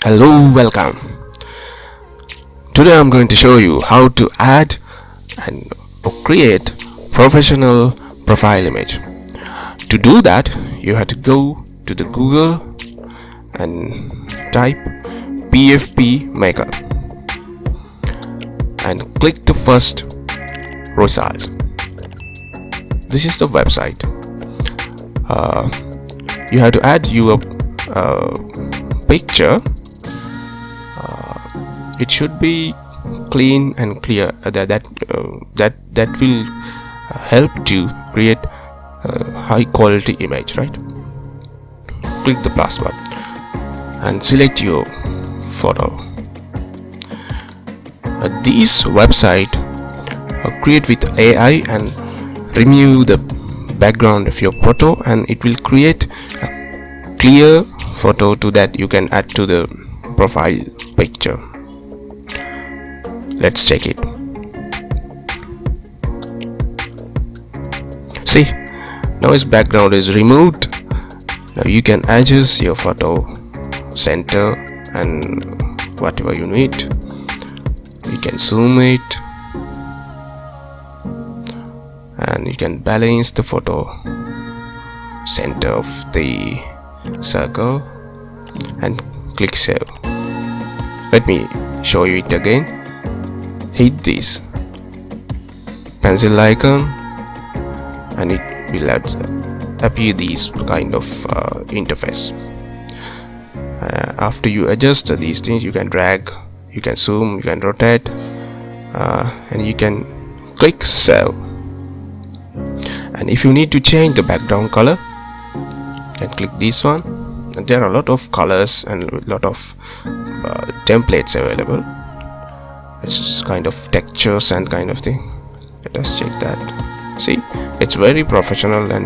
Hello, welcome. Today I'm going to show you how to add and create professional profile image. To do that, you have to go to the Google and type PFP Maker and click the first result. This is the website. You have to add your picture. It should be clean and clear. That will help to create high quality image, right? Click the plus button and select your photo. These website create with AI and remove the background of your photo, and it will create a clear photo to that you can add to the profile picture. Let's check it. See, now its background is removed. Now you can adjust your photo center and whatever you need. You can zoom it and you can balance the photo center of the circle and click save. Let me show you it again. Hit this pencil icon and it will appear this kind of interface. After you adjust these things, you can drag, you can zoom, you can rotate, and you can click save. And if you need to change the background color, you can click this one. And there are a lot of colors and a lot of templates available. It's kind of textures and kind of thing. Let us check that. See, it's very professional and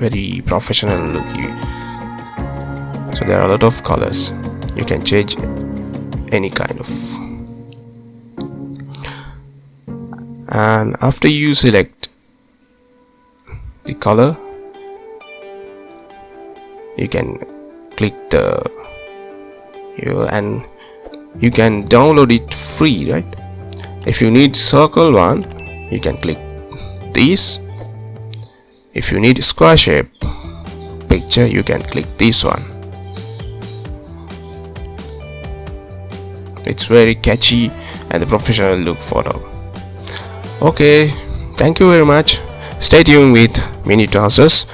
very professional looking. So there are a lot of colors. You can change any kind of. And after you select the color, you can click and you can download it free, right? If you need circle one, you can click this. If you need square shape picture, you can click this one. It's very catchy and the professional look photo. Okay, thank you very much. Stay tuned with Mini Transfers.